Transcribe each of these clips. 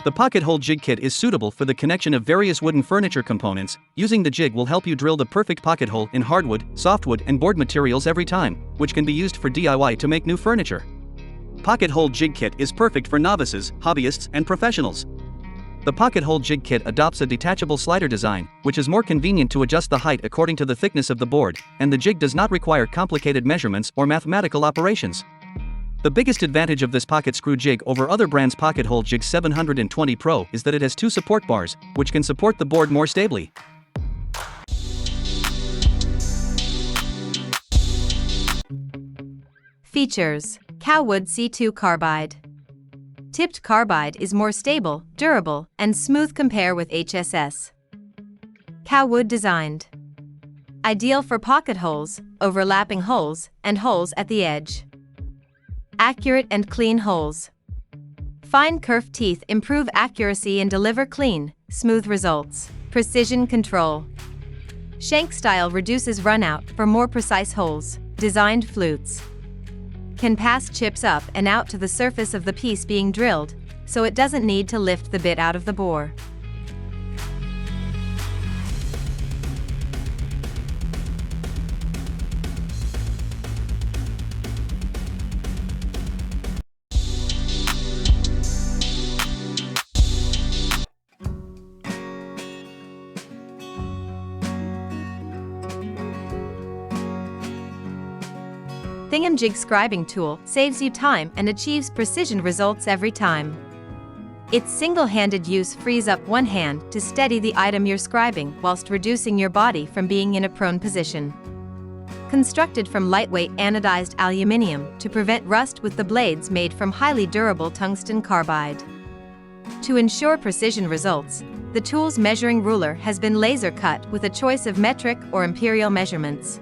The pocket hole jig kit is suitable for the connection of various wooden furniture components. Using the jig will help you drill the perfect pocket hole in hardwood, softwood and board materials every time, which can be used for DIY to make new furniture. Pocket hole jig kit is perfect for novices, hobbyists and professionals. The pocket hole jig kit adopts a detachable slider design, which is more convenient to adjust the height according to the thickness of the board, and the jig does not require complicated measurements or mathematical operations. The biggest advantage of this pocket screw jig over other brands' pocket hole jig 720 Pro is that it has two support bars, which can support the board more stably. Features: Cowwood C2 Carbide. Tipped carbide is more stable, durable, and smooth compare with HSS. Cowwood designed. Ideal for pocket holes, overlapping holes, and holes at the edge. Accurate and clean holes. Fine kerf teeth improve accuracy and deliver clean, smooth results. Precision control. Shank style reduces runout for more precise holes. Designed flutes. Can pass chips up and out to the surface of the piece being drilled, so it doesn't need to lift the bit out of the bore. Thingamjig scribing tool saves you time and achieves precision results every time. Its single-handed use frees up one hand to steady the item you're scribing whilst reducing your body from being in a prone position. Constructed from lightweight anodized aluminium to prevent rust with the blades made from highly durable tungsten carbide. To ensure precision results, the tool's measuring ruler has been laser cut with a choice of metric or imperial measurements.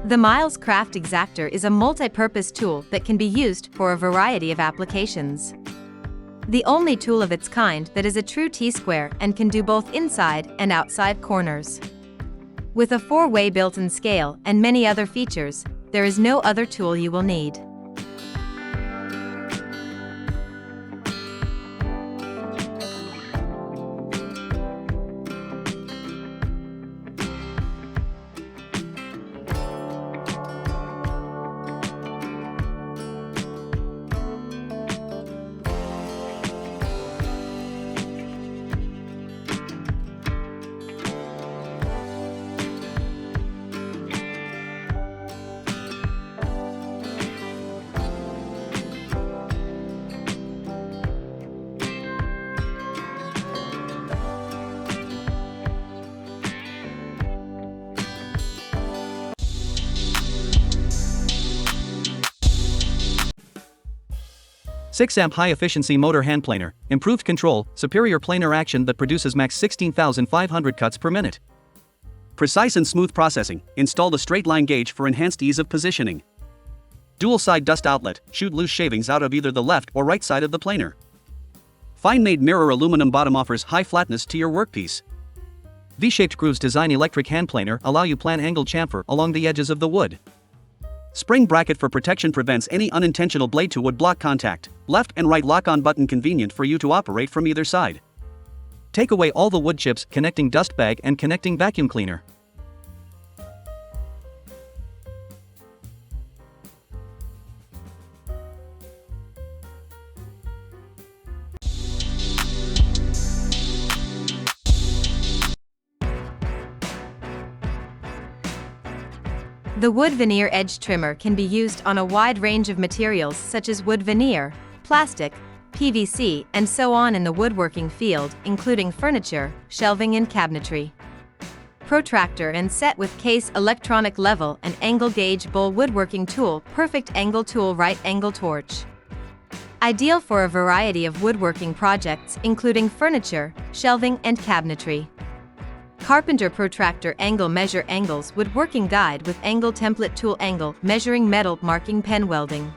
The Milescraft Exacto is a multi-purpose tool that can be used for a variety of applications. The only tool of its kind that is a true T-square and can do both inside and outside corners. With a 4-way built-in scale and many other features, there is no other tool you will need. Six-amp high-efficiency motor hand planer, improved control, superior planer action that produces max 16,500 cuts per minute. Precise and smooth processing, installed a straight line gauge for enhanced ease of positioning. Dual-side dust outlet, shoot loose shavings out of either the left or right side of the planer. Fine-made mirror aluminum bottom offers high flatness to your workpiece. V-shaped grooves design electric hand planer allow you plan angled chamfer along the edges of the wood. Spring bracket for protection prevents any unintentional blade to wood block contact. Left and right lock-on button convenient for you to operate from either side. Take away all the wood chips, connecting dust bag and connecting vacuum cleaner. The wood veneer edge trimmer can be used on a wide range of materials such as wood veneer, plastic, PVC, and so on in the woodworking field, including furniture, shelving and cabinetry. Protractor and set with case electronic level and angle gauge bowl woodworking tool, perfect angle tool, right angle torch. Ideal for a variety of woodworking projects including furniture, shelving and cabinetry. Carpenter protractor angle measure angles woodworking guide with angle template tool angle measuring metal marking pen welding.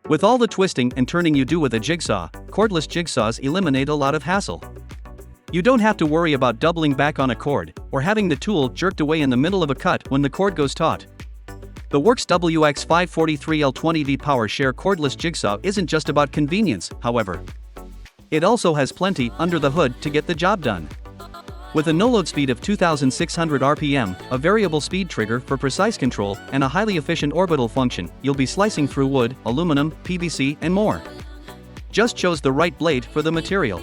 With all the twisting and turning you do with a jigsaw, cordless jigsaws eliminate a lot of hassle. You don't have to worry about doubling back on a cord, or having the tool jerked away in the middle of a cut when the cord goes taut. The Works WX543L20V Power Share cordless jigsaw isn't just about convenience, however. It also has plenty under the hood to get the job done. With a no-load speed of 2,600 RPM, a variable speed trigger for precise control, and a highly efficient orbital function, you'll be slicing through wood, aluminum, PVC, and more. Just chose the right blade for the material.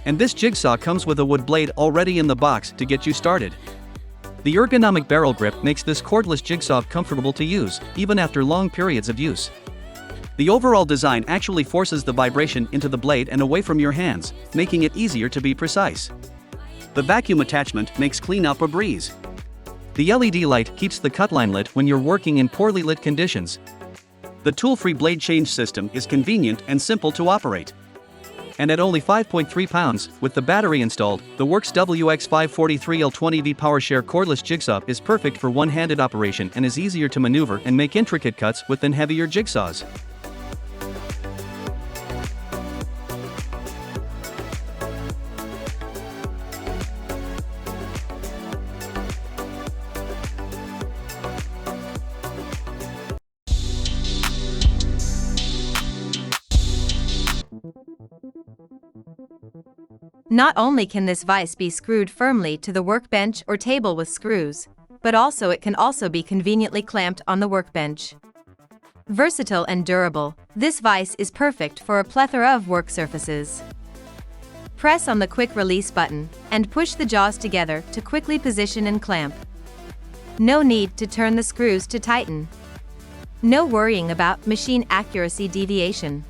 And this jigsaw comes with a wood blade already in the box to get you started. The ergonomic barrel grip makes this cordless jigsaw comfortable to use, even after long periods of use. The overall design actually forces the vibration into the blade and away from your hands, making it easier to be precise. The vacuum attachment makes cleanup a breeze. The LED light keeps the cut line lit when you're working in poorly lit conditions. The tool-free blade change system is convenient and simple to operate. And at only 5.3 pounds, with the battery installed, the Works WX543L20V PowerShare cordless jigsaw is perfect for one-handed operation and is easier to maneuver and make intricate cuts with than heavier jigsaws. Not only can this vise be screwed firmly to the workbench or table with screws, but also it can also be conveniently clamped on the workbench. Versatile and durable, this vise is perfect for a plethora of work surfaces. Press on the quick release button and push the jaws together to quickly position and clamp. No need to turn the screws to tighten. No worrying about machine accuracy deviation.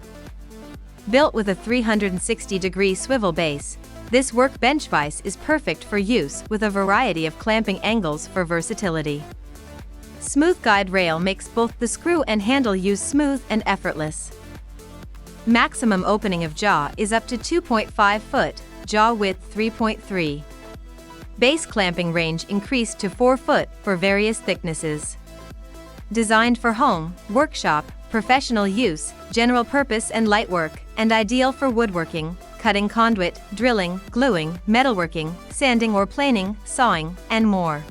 Built with a 360-degree swivel base, this workbench vise is perfect for use with a variety of clamping angles for versatility. Smooth guide rail makes both the screw and handle use smooth and effortless. Maximum opening of jaw is up to 2.5 foot, jaw width 3.3. Base clamping range increased to 4 foot for various thicknesses. Designed for home, workshop, professional use, general purpose and light work, and ideal for woodworking, cutting conduit, drilling, gluing, metalworking, sanding or planing, sawing, and more.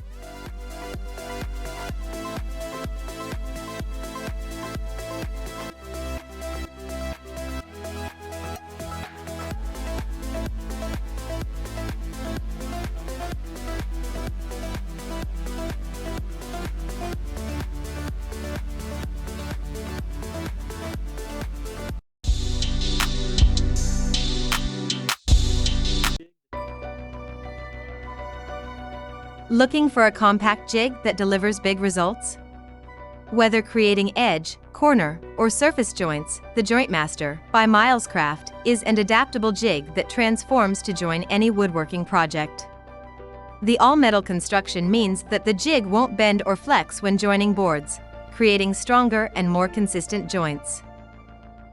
Looking for a compact jig that delivers big results? Whether creating edge, corner, or surface joints, the Jointmaster by Milescraft is an adaptable jig that transforms to join any woodworking project. The all-metal construction means that the jig won't bend or flex when joining boards, creating stronger and more consistent joints.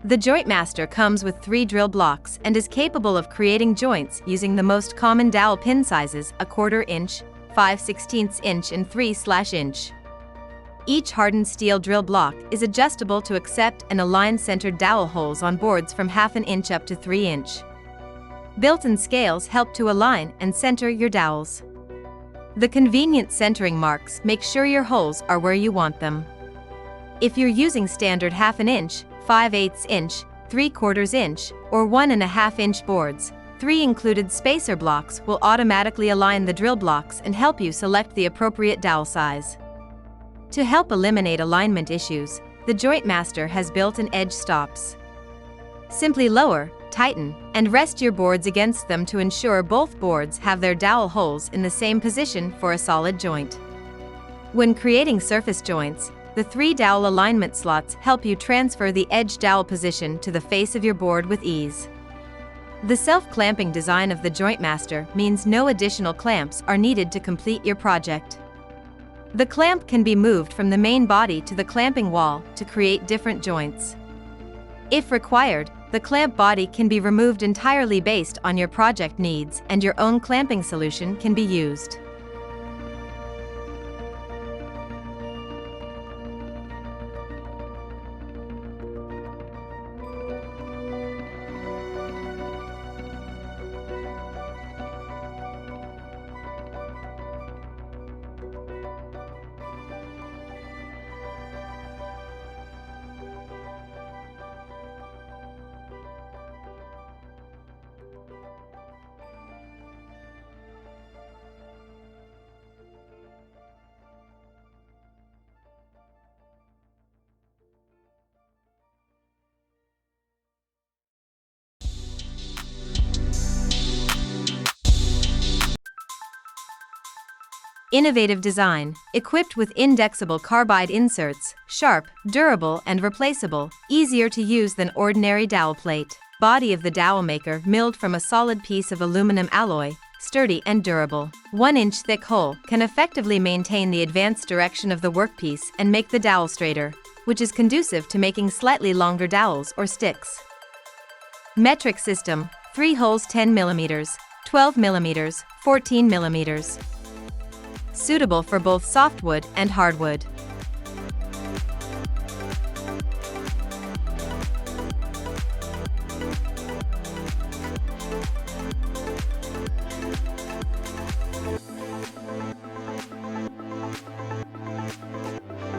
The Joint Master comes with 3 drill blocks and is capable of creating joints using the most common dowel pin sizes: 1/4 inch, 5/16 inch and 3/inch. Each hardened steel drill block is adjustable to accept and align centered dowel holes on boards from 1/2 inch up to 3 inch. Built-in scales help to align and center your dowels. The convenient centering marks make sure your holes are where you want them. If you're using standard 1/2 inch, 5/8 inch, 3/4 inch, or 1.5 inch boards, 3 included spacer blocks will automatically align the drill blocks and help you select the appropriate dowel size. To help eliminate alignment issues, the Joint Master has built-in edge stops. Simply lower, tighten, and rest your boards against them to ensure both boards have their dowel holes in the same position for a solid joint. When creating surface joints, the 3 dowel alignment slots help you transfer the edge dowel position to the face of your board with ease. The self-clamping design of the Joint Master means no additional clamps are needed to complete your project. The clamp can be moved from the main body to the clamping wall to create different joints. If required, the clamp body can be removed entirely based on your project needs, and your own clamping solution can be used. Innovative design, equipped with indexable carbide inserts, sharp, durable and replaceable, easier to use than ordinary dowel plate. Body of the dowel maker milled from a solid piece of aluminum alloy, sturdy and durable. 1 inch thick hole can effectively maintain the advanced direction of the workpiece and make the dowel straighter, which is conducive to making slightly longer dowels or sticks. Metric system, 3 holes 10 mm, 12 mm, 14 mm. Suitable for both softwood and hardwood.